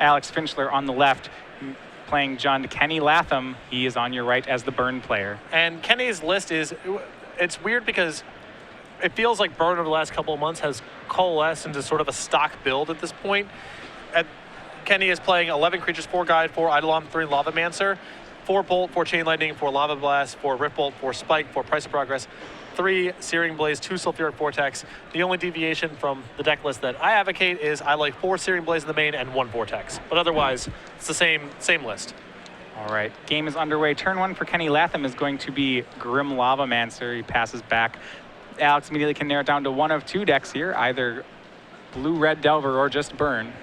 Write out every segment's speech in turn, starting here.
Alex Finchler on the left, playing John Kenny Latham. He is on your right as the burn player. And Kenny's list is, it's weird because it feels like Burn over the last couple of months has coalesced into sort of a stock build at this point. Kenny is playing 11 creatures, 4 Guide, 4 Eidolon, 3 Lavamancer, 4 Bolt, 4 Chain Lightning, 4 Lava Blast, 4 Rift Bolt, 4 Spike, 4 Price of Progress, 3 Searing Blaze, 2 Sulfuric Vortex. The only deviation from the deck list that I advocate is I like 4 Searing Blaze in the main and 1 Vortex. But otherwise, it's the same list. All right, game is underway. Turn 1 for Kenny Latham is going to be Grim Lavamancer. He passes back. Alex immediately can narrow it down to one of 2 decks here, either Blue-Red Delver or just Burn.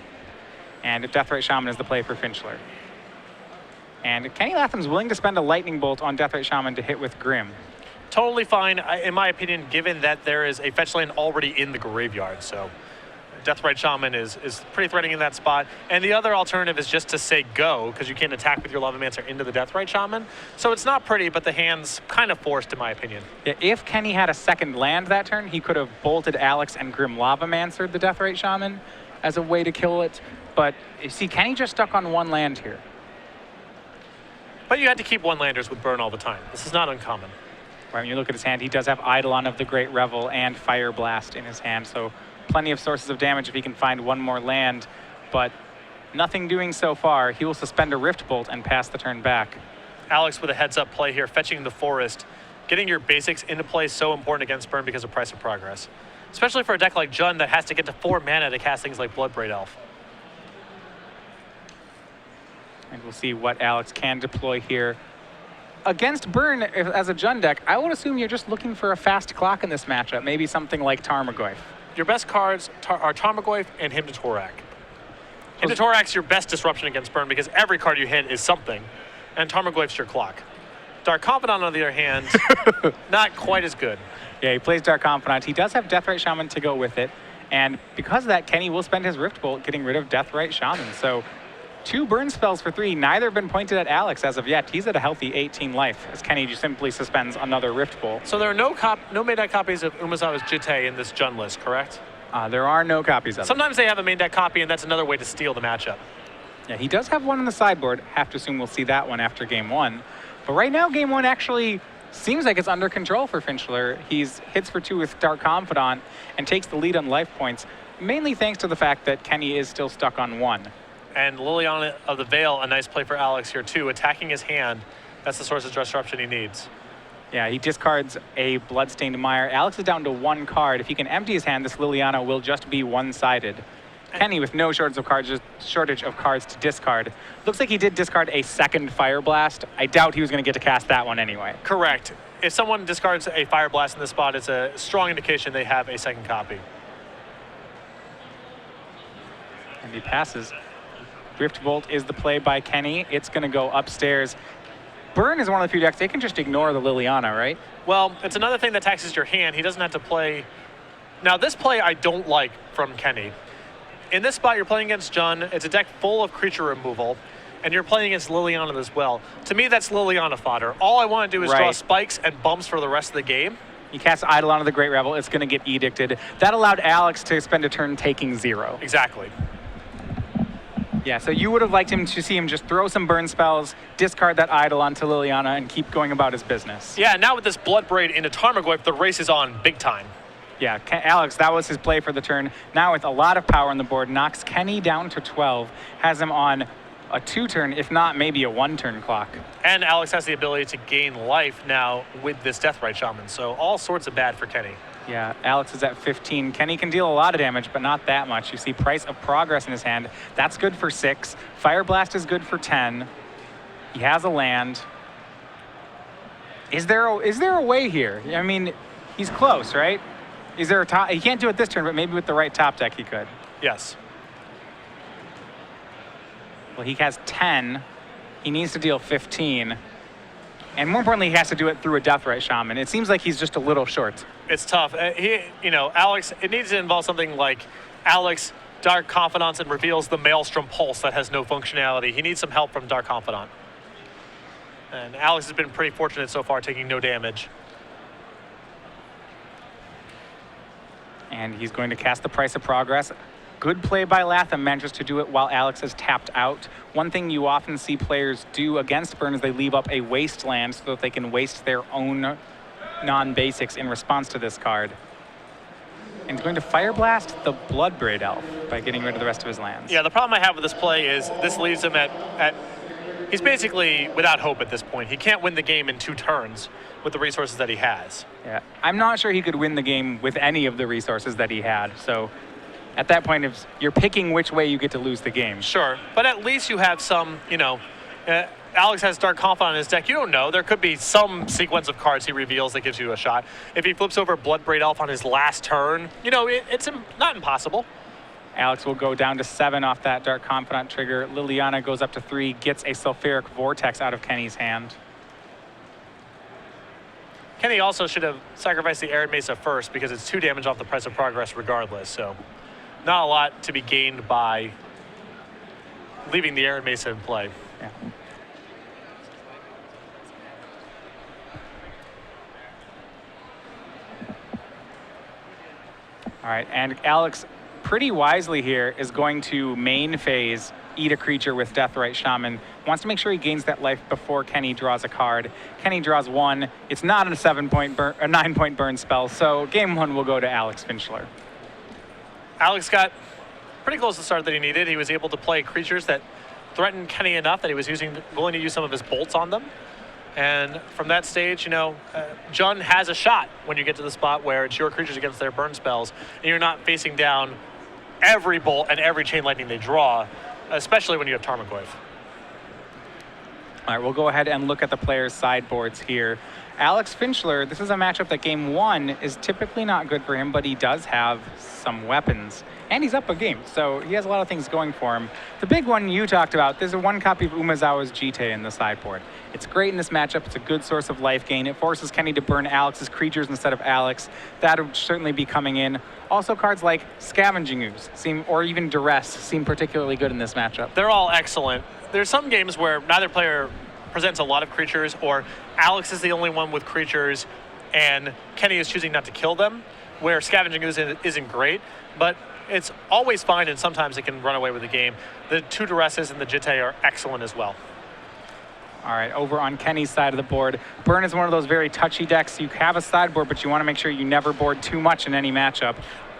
And Deathrite Shaman is the play for Finchler. And Kenny Latham's willing to spend a Lightning Bolt on Deathrite Shaman to hit with Grim. Totally fine, in my opinion, given that there is a fetch land already in the graveyard. So Deathrite Shaman is pretty threatening in that spot. And the other alternative is just to say go, because you can't attack with your Lavamancer into the Deathrite Shaman. So it's not pretty, but the hand's kind of forced, in my opinion. Yeah, if Kenny had a second land that turn, he could have bolted Alex and Grim Lavamancered the Deathrite Shaman as a way to kill it. But you see, Kenny just stuck on 1 land here. But you had to keep 1-landers with Burn all the time. This is not uncommon. Right, when you look at his hand, he does have Eidolon of the Great Revel and Fire Blast in his hand, so plenty of sources of damage if he can find 1 more land, but nothing doing so far. He will suspend a Rift Bolt and pass the turn back. Alex with a heads-up play here, fetching the Forest. Getting your basics into play is so important against Burn because of Price of Progress. Especially for a deck like Jund that has to get to 4 mana to cast things like Bloodbraid Elf. And we'll see what Alex can deploy here. Against Burn, as a Jund deck, I would assume you're just looking for a fast clock in this matchup. Maybe something like Tarmogoyf. Your best cards are Tarmogoyf and Hymn to Torak. Hymn to Torak's your best disruption against Burn because every card you hit is something, and Tarmogoyf's your clock. Dark Confidant, on the other hand, not quite as good. Yeah, he plays Dark Confidant. He does have Deathrite Shaman to go with it, and because of that, Kenny will spend his Rift Bolt getting rid of Deathrite Shaman. So 2 burn spells for 3. Neither have been pointed at Alex as of yet. He's at a healthy 18 life, as Kenny just simply suspends another Rift Bolt. So there are no main deck copies of Umezawa's Jitte in this Jund list, correct? There are no copies of it. Sometimes they have a main deck copy, and that's another way to steal the matchup. Yeah, he does have one on the sideboard. Have to assume we'll see that one after game 1. But right now, game 1 actually seems like it's under control for Finchler. He's hits for 2 with Dark Confidant and takes the lead on life points, mainly thanks to the fact that Kenny is still stuck on 1. And Liliana of the Veil, a nice play for Alex here too, attacking his hand. That's the source of disruption he needs. Yeah, he discards a Bloodstained Mire. Alex is down to 1 card. If he can empty his hand, this Liliana will just be one-sided. Kenny with no shortage of cards to discard. Looks like he did discard a second Fire Blast. I doubt he was going to get to cast that one anyway. Correct. If someone discards a Fire Blast in this spot, it's a strong indication they have a second copy. And he passes. Rift Bolt is the play by Kenny. It's going to go upstairs. Burn is one of the few decks, they can just ignore the Liliana, right? Well, it's another thing that taxes your hand. He doesn't have to play. Now, this play I don't like from Kenny. In this spot, you're playing against Jund. It's a deck full of creature removal, and you're playing against Liliana as well. To me, that's Liliana fodder. All I want to do is draw spikes and bumps for the rest of the game. He casts Eidolon of the Great Revel. It's going to get edicted. That allowed Alex to spend a turn taking 0. Exactly. Yeah, so you would have liked him to see him just throw some burn spells, discard that Eidolon to Liliana, and keep going about his business. Yeah, now with this Bloodbraid into Tarmogoyf, the race is on big time. Yeah, Alex, that was his play for the turn. Now with a lot of power on the board, knocks Kenny down to 12, has him on a 2-turn, if not maybe a 1-turn clock. And Alex has the ability to gain life now with this Deathrite Shaman, so all sorts of bad for Kenny. Yeah, Alex is at 15. Kenny can deal a lot of damage, but not that much. You see Price of Progress in his hand. That's good for 6. Fire Blast is good for 10. He has a land. Is there a way here? I mean, he's close, right? Is there a top? He can't do it this turn, but maybe with the right top deck he could. Yes. Well, he has 10. He needs to deal 15. And more importantly, he has to do it through a Deathrite Shaman. It seems like he's just a little short. It's tough. Alex, it needs to involve something like Alex Dark Confidant and reveals the Maelstrom Pulse that has no functionality. He needs some help from Dark Confidant. And Alex has been pretty fortunate so far, taking no damage. And he's going to cast the Price of Progress. Good play by Latham, manages to do it while Alex is tapped out. One thing you often see players do against Burn is they leave up a wasteland so that they can waste their own non-basics in response to this card. And he's going to Fire Blast the Bloodbraid Elf by getting rid of the rest of his lands. Yeah, the problem I have with this play is this leaves him at he's basically without hope at this point. He can't win the game in 2 turns with the resources that he has. Yeah, I'm not sure he could win the game with any of the resources that he had. So at that point, if you're picking which way you get to lose the game. Sure, but at least you have some, Alex has Dark Confidant in his deck. You don't know. There could be some sequence of cards he reveals that gives you a shot. If he flips over Bloodbraid Elf on his last turn, it's not impossible. Alex will go down to 7 off that Dark Confidant trigger. Liliana goes up to 3, gets a Sulfuric Vortex out of Kenny's hand. Kenny also should have sacrificed the Arid Mesa first because it's 2 damage off the Price of Progress regardless. So not a lot to be gained by leaving the Arid Mesa in play. Yeah. All right, and Alex, pretty wisely here, is going to main phase, eat a creature with Deathrite Shaman. Wants to make sure he gains that life before Kenny draws a card. Kenny draws 1. It's not a 9-point burn spell, so game 1 will go to Alex Finchler. Alex got pretty close to the start that he needed. He was able to play creatures that threatened Kenny enough that he was willing to use some of his bolts on them. And from that stage, Jund has a shot when you get to the spot where it's your creatures against their burn spells, and you're not facing down every bolt and every chain lightning they draw, especially when you have Tarmogoyf. All right, we'll go ahead and look at the players' sideboards here. Alex Finchler, this is a matchup that game 1 is typically not good for him, but he does have some weapons. And he's up a game, so he has a lot of things going for him. The big one you talked about, there's a 1 copy of Umezawa's Jite in the sideboard. It's great in this matchup. It's a good source of life gain. It forces Kenny to burn Alex's creatures instead of Alex. That would certainly be coming in. Also, cards like Scavenging Ooze or even Duress seem particularly good in this matchup. They're all excellent. There's some games where neither player presents a lot of creatures, or Alex is the only one with creatures and Kenny is choosing not to kill them, where Scavenging Ooze isn't great, but it's always fine, and sometimes it can run away with the game. The 2 Duresses and the Jite are excellent as well. All right, over on Kenny's side of the board, Burn is one of those very touchy decks. You have a sideboard, but you want to make sure you never board too much in any matchup.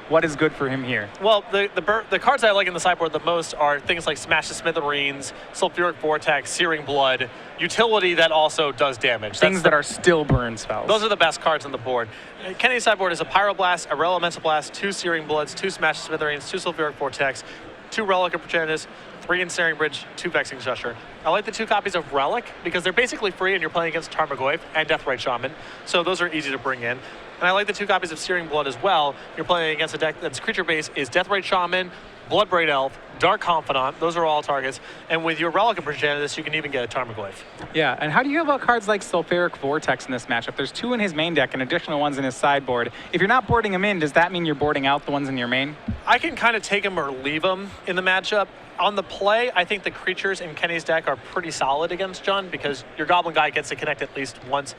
What is good for him here? Well, the cards I like in the sideboard the most are things like Smash the Smithereens, Sulfuric Vortex, Searing Blood, utility that also does damage. Things that are still burn spells. Those are the best cards on the board. Kenny's sideboard is a Pyroblast, a Elemental Blast, 2 Searing Bloods, 2 Smash the Smithereens, 2 Sulfuric Vortex, 2 Relic of Progenitus, 3 Ensnaring Bridge, 2 Vexing Gesture. I like the 2 copies of Relic because they're basically free and you're playing against Tarmogoyf and Deathrite Shaman, so those are easy to bring in. And I like the 2 copies of Searing Blood as well. You're playing against a deck that's creature base is Deathrite Shaman, Bloodbraid Elf, Dark Confidant. Those are all targets. And with your Relic of Progenitus, you can even get a Tarmogoyf. Yeah, and how do you feel about cards like Sulfuric Vortex in this matchup? There's 2 in his main deck and additional ones in his sideboard. If you're not boarding them in, does that mean you're boarding out the ones in your main? I can kind of take them or leave them in the matchup. On the play, I think the creatures in Kenny's deck are pretty solid against Jund because your Goblin Guy gets to connect at least once.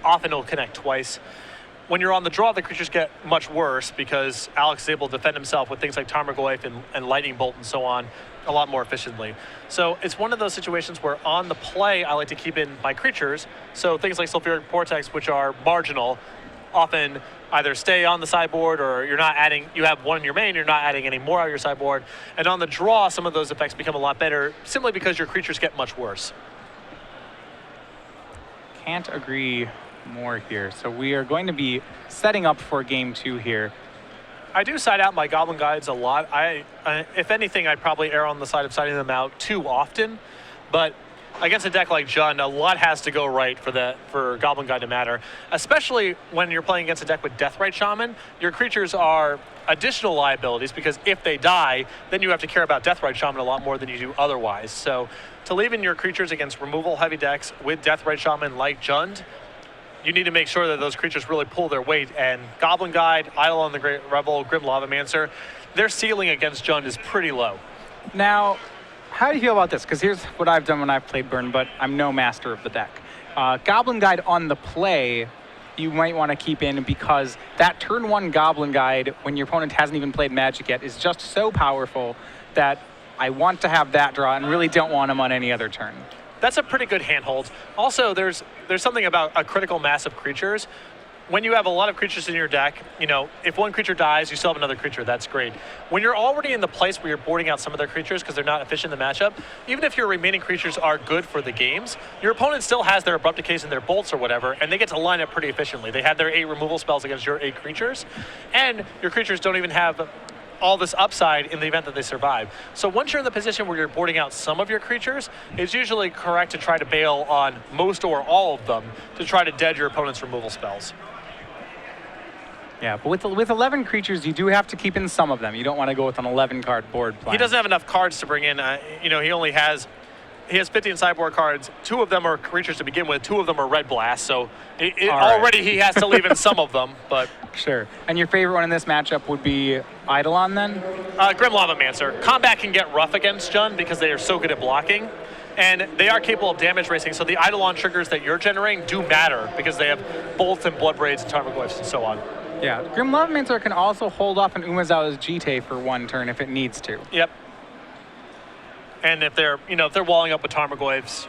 Often it'll connect twice. When you're on the draw, the creatures get much worse because Alex is able to defend himself with things like Tarmogoyf and Lightning Bolt and so on a lot more efficiently. So it's one of those situations where on the play, I like to keep in my creatures. So things like Sulfuric Vortex, which are marginal, often either stay on the sideboard or you're not adding, you have 1 in your main, you're not adding any more out of your sideboard. And on the draw, some of those effects become a lot better simply because your creatures get much worse. Can't agree more here. So we are going to be setting up for game 2 here. I do side out my Goblin Guides a lot. If anything, I'd probably err on the side of siding them out too often. But against a deck like Jund, a lot has to go right for Goblin Guide to matter. Especially when you're playing against a deck with Deathrite Shaman, your creatures are additional liabilities because if they die, then you have to care about Deathrite Shaman a lot more than you do otherwise. So to leave in your creatures against removal heavy decks with Deathrite Shaman like Jund, you need to make sure that those creatures really pull their weight. And Goblin Guide, Eidolon the Great Rebel, Grim Lavamancer, their ceiling against Jund is pretty low. Now, how do you feel about this? Because here's what I've done when I've played Burn, but I'm no master of the deck. Goblin Guide on the play you might want to keep in, because that turn 1 Goblin Guide, when your opponent hasn't even played Magic yet, is just so powerful that I want to have that draw and really don't want him on any other turn. That's a pretty good handhold. Also, there's something about a critical mass of creatures. When you have a lot of creatures in your deck, you know, if one creature dies, you still have another creature. That's great. When you're already in the place where you're boarding out some of their creatures because they're not efficient in the matchup, even if your remaining creatures are good for the games, your opponent still has their Abrupt Decays and their Bolts or whatever, and they get to line up pretty efficiently. They have their 8 removal spells against your 8 creatures, and your creatures don't even have all this upside in the event that they survive. So once you're in the position where you're boarding out some of your creatures, it's usually correct to try to bail on most or all of them to try to dead your opponent's removal spells. Yeah, but with 11 creatures, you do have to keep in some of them. You don't want to go with an 11-card board plan. He doesn't have enough cards to bring in. You know, he has 15 sideboard cards. 2 of them are creatures to begin with. 2 of them are Red Blast. So already he has to leave in some of them. But sure. And your favorite one in this matchup would be Eidolon then? Grim Lavamancer. Combat can get rough against Jund because they are so good at blocking. And they are capable of damage racing. So the Eidolon triggers that you're generating do matter because they have bolts and blood braids and tarmogoyfs and so on. Yeah, Grim Lavamancer can also hold off an Umezawa's Jite for 1 turn if it needs to. Yep. And if they're walling up with Tarmogoyfs,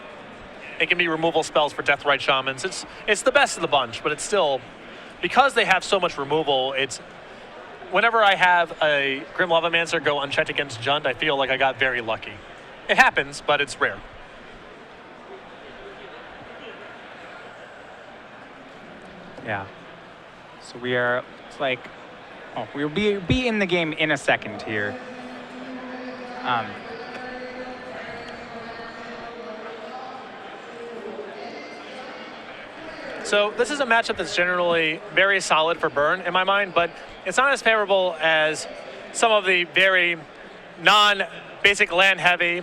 it can be removal spells for Deathrite Shamans. It's the best of the bunch, but it's still, because they have so much removal, it's, whenever I have a Grim Lavamancer go unchecked against Jund, I feel like I got very lucky. It happens, but it's rare. Yeah. So we are, it's like, we'll be in the game in a second here. So this is a matchup that's generally very solid for Burn in my mind, but it's not as favorable as some of the very non-basic land-heavy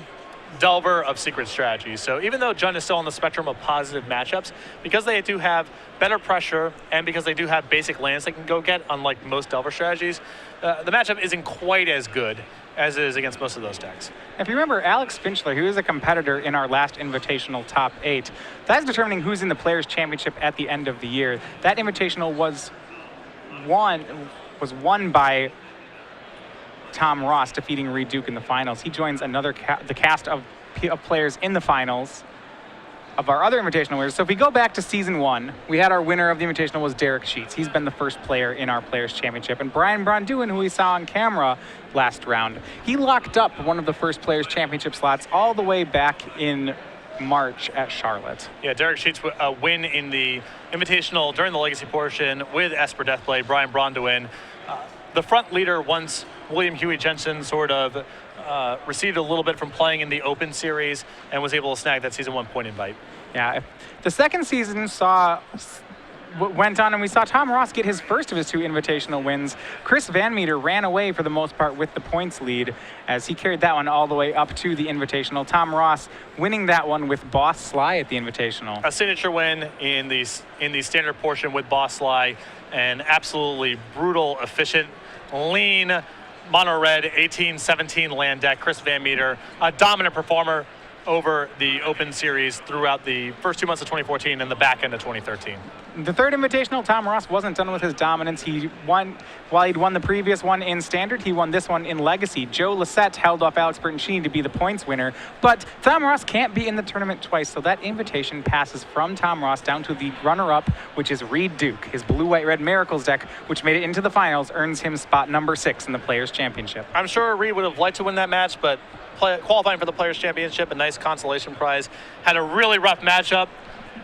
Delver of Secret Strategies. So even though Jund is still on the spectrum of positive matchups, because they do have better pressure and because they do have basic lands they can go get, unlike most Delver strategies, the matchup isn't quite as good as it is against most of those decks. If you remember, Alex Finchler, who is a competitor in our last Invitational Top 8, that's determining who's in the Players' Championship at the end of the year. That Invitational was won by Tom Ross defeating Reed Duke in the finals. He joins the cast of players in the finals of our other Invitational winners. So if we go back to season 1, we had our winner of the Invitational was Derek Sheets. He's been the first player in our Players' Championship. And Brian Bronduin, who we saw on camera last round, he locked up one of the first Players' Championship slots all the way back in March at Charlotte. Yeah, Derek Sheets win in the Invitational during the Legacy portion with Esper Deathblade, Brian Bronduin. The front leader, once William Huey Jensen sort of received a little bit from playing in the Open Series and was able to snag that Season 1 point invite. Yeah, the second season went on and we saw Tom Ross get his first of his 2 Invitational wins. Chris Van Meter ran away for the most part with the points lead as he carried that one all the way up to the Invitational. Tom Ross winning that one with Boss Sly at the Invitational. A signature win in the standard portion with Boss Sly, an absolutely brutal, efficient, lean, mono red 18-17 land deck. Chris Van Meter, a dominant performer over the Open Series throughout the first 2 months of 2014 and the back end of 2013. The third Invitational, Tom Ross wasn't done with his dominance. He won, while he'd won the previous one in Standard, he won this one in Legacy. Joe Lissette held off Alex Bertoncini to be the points winner, but Tom Ross can't be in the tournament twice, so that invitation passes from Tom Ross down to the runner-up, which is Reed Duke. His blue-white-red Miracles deck, which made it into the finals, earns him spot number 6 in the Players' Championship. I'm sure Reed would have liked to win that match, but qualifying for the Players' Championship, a nice consolation prize, had a really rough matchup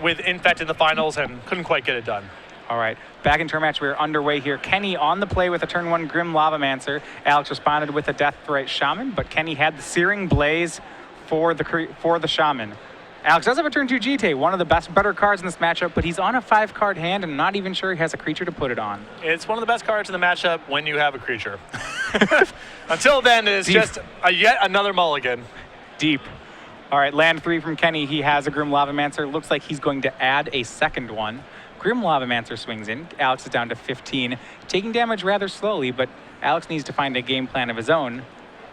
with Infect in the finals and couldn't quite get it done. All right, back into our match. We're underway here. Kenny on the play with a turn 1 Grim Lavamancer. Alex responded with a Deathrite Shaman, but Kenny had the Searing Blaze for the Shaman. Alex does have a turn 2 Jite, one of the better cards in this matchup, but he's on a 5-card hand and not even sure he has a creature to put it on. It's one of the best cards in the matchup when you have a creature. Until then, it's just yet another mulligan. Deep. All right, land 3 from Kenny. He has a Grim Lavamancer. Looks like he's going to add a second one. Grim Lavamancer swings in. Alex is down to 15, taking damage rather slowly, but Alex needs to find a game plan of his own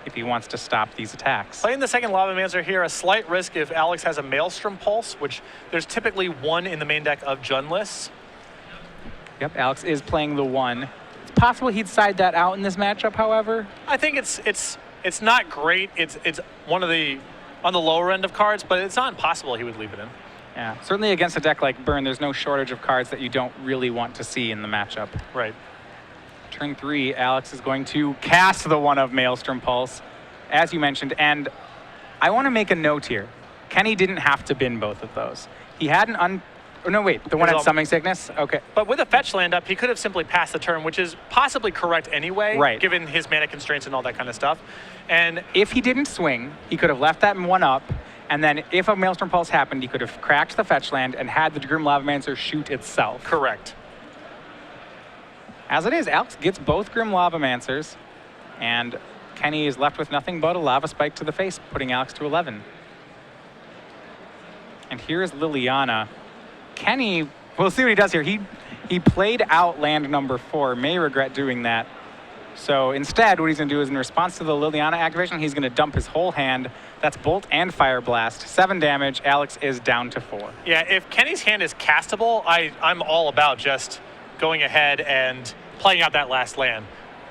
if he wants to stop these attacks. Playing the second Lavamancer here, a slight risk if Alex has a Maelstrom Pulse, which there's typically one in the main deck of Jund lists. Yep, Alex is playing the 1. It's possible he'd side that out in this matchup, however. I think it's not great. It's one of the on the lower end of cards, but it's not impossible he would leave it in. Yeah, certainly against a deck like Burn, there's no shortage of cards that you don't really want to see in the matchup. Right. Turn 3, Alex is going to cast the 1 of Maelstrom Pulse, as you mentioned, and I want to make a note here. Kenny didn't have to bin both of those. He had an oh, no, wait, the one at Summoning Sickness? Okay. But with a fetch land up, he could have simply passed the turn, which is possibly correct anyway, right, given his mana constraints and all that kind of stuff. And if he didn't swing, he could have left that 1 up, and then if a Maelstrom Pulse happened, he could have cracked the fetch land and had the Grim Lavamancer shoot itself. Correct. As it is, Alex gets both Grim Lavamancers, and Kenny is left with nothing but a Lava Spike to the face, putting Alex to 11. And here is Liliana. Kenny, we'll see what he does here. He played out land number 4, may regret doing that. So instead, what he's going to do is in response to the Liliana activation, he's going to dump his whole hand. That's Bolt and Fire Blast. 7 damage. Alex is down to 4. Yeah, if Kenny's hand is castable, I'm all about just going ahead and playing out that last land,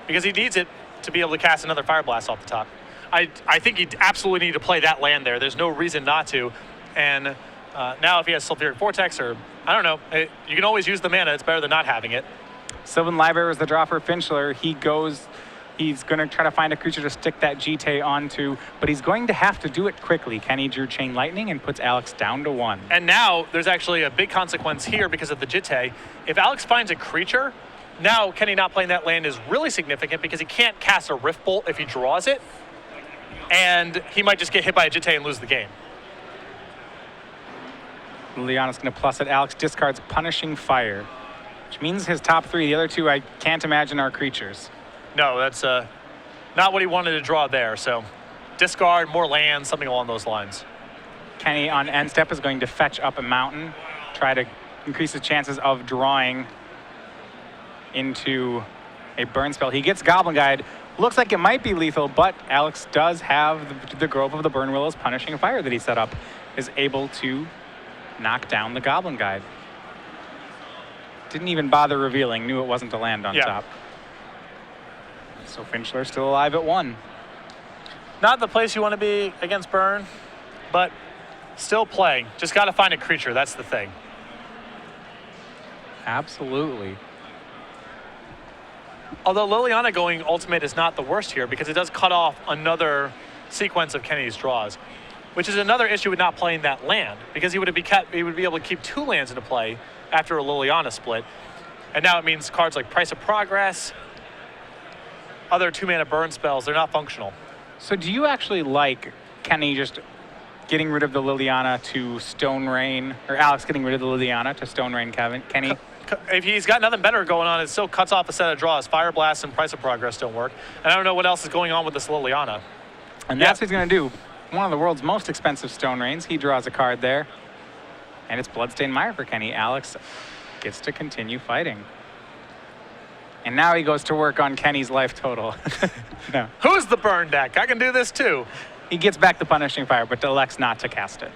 because he needs it to be able to cast another Fire Blast off the top. I think he absolutely need to play that land there. There's no reason not to. And now if he has Sulfuric Vortex, or I don't know, you can always use the mana. It's better than not having it. Sylvan Library is the draw for Finchler. He's going to try to find a creature to stick that Jite onto, but he's going to have to do it quickly. Kenny drew Chain Lightning and puts Alex down to 1. And now there's actually a big consequence here because of the Jite. If Alex finds a creature, now Kenny not playing that land is really significant because he can't cast a Rift Bolt if he draws it, and he might just get hit by a Jite and lose the game. Liliana's going to plus it. Alex discards Punishing Fire, which means his top 3, the other 2 I can't imagine are creatures. No, that's not what he wanted to draw there. So discard, more land, something along those lines. Kenny on end step is going to fetch up a mountain, try to increase his chances of drawing into a burn spell. He gets Goblin Guide. Looks like it might be lethal, but Alex does have the Grove of the Burn Willow's Punishing Fire that he set up, is able to knock down the Goblin Guide. Didn't even bother revealing, knew it wasn't a land on top. So Finchler still alive at 1. Not the place you want to be against Burn, but still playing. Just got to find a creature, that's the thing. Absolutely. Although Liliana going ultimate is not the worst here because it does cut off another sequence of Kenny's draws, which is another issue with not playing that land, because he would be able to keep 2 lands into play after a Liliana split. And now it means cards like Price of Progress, other 2-mana burn spells, they're not functional. So do you actually like Kenny just getting rid of the Liliana to Stone Rain, or Alex getting rid of the Liliana to Stone Rain Kenny? If he's got nothing better going on, it still cuts off a set of draws. Fire Blast and Price of Progress don't work. And I don't know what else is going on with this Liliana. And that's what he's going to do. One of the world's most expensive Stone Rains. He draws a card there. And it's Bloodstained Mire for Kenny. Alex gets to continue fighting. And now he goes to work on Kenny's life total. No. Who's the burn deck? I can do this too. He gets back the Punishing Fire, but elects not to cast it.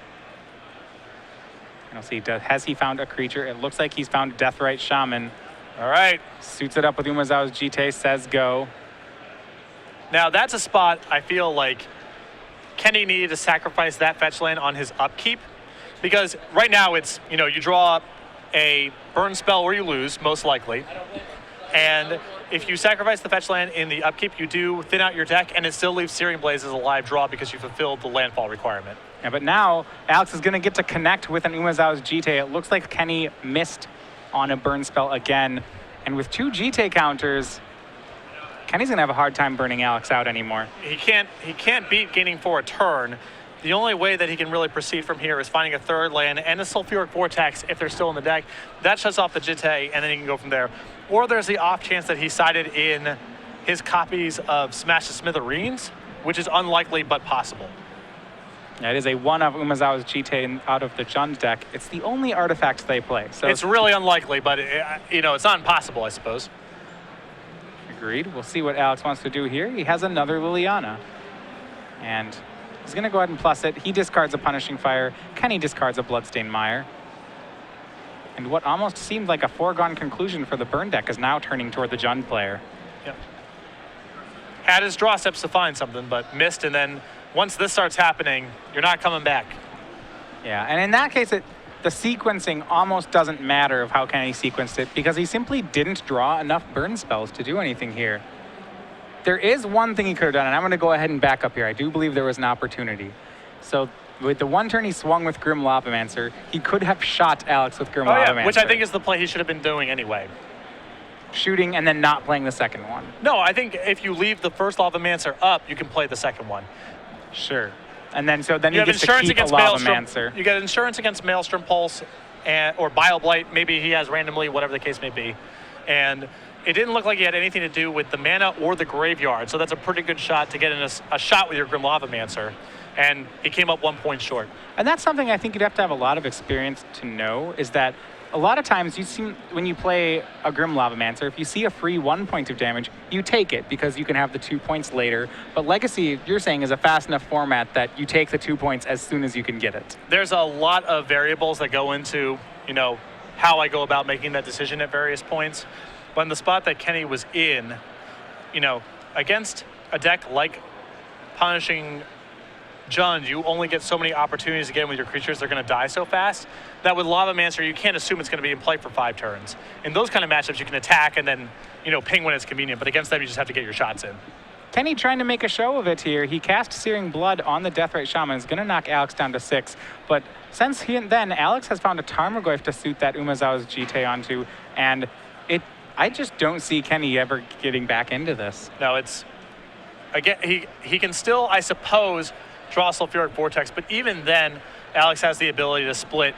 And we'll see, has he found a creature? It looks like he's found Deathrite Shaman. All right. Suits it up with Umezawa's Jite, says go. Now that's a spot I feel like Kenny needed to sacrifice that fetch land on his upkeep, because right now it's, you draw a burn spell where you lose, most likely. And if you sacrifice the fetch land in the upkeep, you do thin out your deck, and it still leaves Searing Blaze as a live draw because you fulfilled the landfall requirement. Yeah, but now Alex is going to get to connect with an Umezawa's Jite. It looks like Kenny missed on a burn spell again. And with 2 Jite counters, Kenny's going to have a hard time burning Alex out anymore. He can't beat gaining 4 a turn. The only way that he can really proceed from here is finding a 3rd land and a Sulfuric Vortex if they're still in the deck. That shuts off the Jite, and then he can go from there. Or there's the off chance that he sided in his copies of Smash the Smithereens, which is unlikely but possible. Yeah, it is a 1 of Umezawa's Jite out of the Jund deck. It's the only artifact they play. So it's really unlikely, but it's not impossible, I suppose. Agreed. We'll see what Alex wants to do here. He has another Liliana. And he's going to go ahead and plus it. He discards a Punishing Fire. Kenny discards a Bloodstained Mire. And what almost seemed like a foregone conclusion for the burn deck is now turning toward the Jund player. Yeah. Had his draw steps to find something, but missed, and then once this starts happening, you're not coming back. Yeah, and in that case, the sequencing almost doesn't matter of how Kenny sequenced it because he simply didn't draw enough burn spells to do anything here. There is one thing he could have done, and I'm going to go ahead and back up here. I do believe there was an opportunity. So with the one turn he swung with Grim Lavamancer, he could have shot Alex with Grim Lavamancer. Which I think is the play he should have been doing anyway. Shooting and then not playing the second one. No, I think if you leave the first Lavamancer up, you can play the second one. Sure. And then so then you he gets to keep a Lavamancer. You get insurance against Maelstrom Pulse or Bile Blight. Maybe he has randomly, whatever the case may be. And it didn't look like he had anything to do with the mana or the graveyard. So that's a pretty good shot to get in a shot with your Grim Lavamancer. And he came up 1 point short. And that's something I think you'd have to have a lot of experience to know, is that a lot of times when you play a Grim Lavamancer, if you see a free 1 point of damage, you take it because you can have the 2 points later. But Legacy, you're saying, is a fast enough format that you take the 2 points as soon as you can get it. There's a lot of variables that go into, how I go about making that decision at various points. But in the spot that Kenny was in, against a deck like Punishing Jund, you only get so many opportunities again with your creatures. They're going to die so fast that with Lavamancer, you can't assume it's going to be in play for 5 turns. In those kind of matchups, you can attack and then, ping when it's convenient. But against them, you just have to get your shots in. Kenny trying to make a show of it here. He cast Searing Blood on the Deathrite Shaman. Is going to knock Alex down to 6. But since then, Alex has found a Tarmogoyf to suit that Umezawa's GT onto. And I just don't see Kenny ever getting back into this. No, it's... Again, he can still, I suppose, draw Sulfuric Vortex, but even then, Alex has the ability to split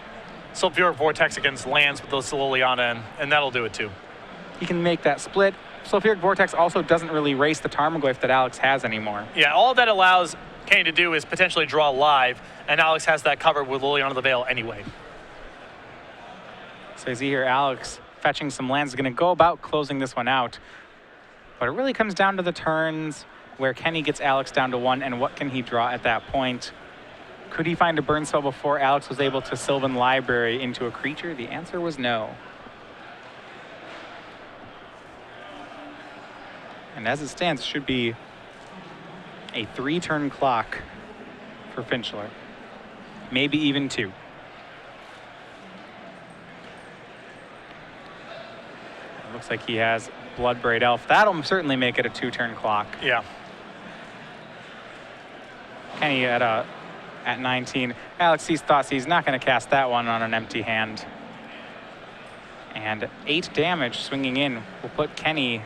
Sulfuric Vortex against lands with those Liliana, and that'll do it too. He can make that split. Sulfuric Vortex also doesn't really race the Tarmogoyf that Alex has anymore. Yeah, all that allows Kenny to do is potentially draw live, and Alex has that covered with Liliana the Veil anyway. So as you hear Alex fetching some lands, is going to go about closing this one out. But it really comes down to the turns where Kenny gets Alex down to 1, and what can he draw at that point? Could he find a burn spell before Alex was able to Sylvan Library into a creature? The answer was no. And as it stands, it should be a 3-turn clock for Finchler. Maybe even 2. It looks like he has Bloodbraid Elf. That'll certainly make it a 2-turn clock. Yeah. Kenny at 19. Alex thought he's not going to cast that one on an empty hand. And 8 damage swinging in will put Kenny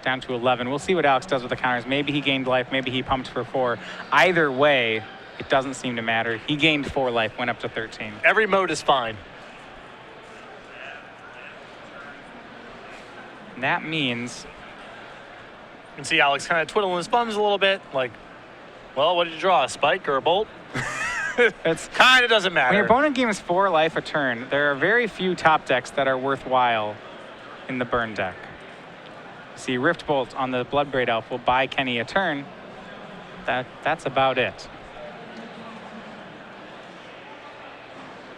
down to 11. We'll see what Alex does with the counters. Maybe he gained life. Maybe he pumped for 4. Either way, it doesn't seem to matter. He gained 4 life, went up to 13. Every mode is fine. And that means... You can see Alex kind of twiddling his thumbs a little bit, like, well, what did you draw, a spike or a bolt? It's kind of doesn't matter. When your opponent gains 4 life a turn, there are very few top decks that are worthwhile in the burn deck. See, Rift Bolt on the Bloodbraid Elf will buy Kenny a turn. That's about it.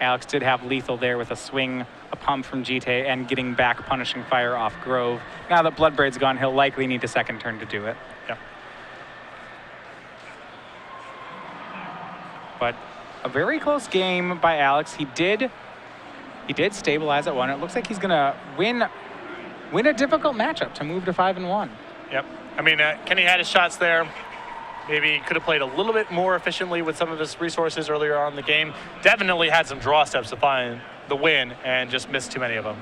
Alex did have lethal there with a swing, a pump from Jite, and getting back Punishing Fire off Grove. Now that Bloodbraid's gone, he'll likely need a second turn to do it. Yep. But a very close game by Alex. He did stabilize at 1. It looks like he's gonna win a difficult matchup to move to 5-1. Yep. I mean, Kenny had his shots there. Maybe he could have played a little bit more efficiently with some of his resources earlier on in the game. Definitely had some draw steps to find the win and just missed too many of them.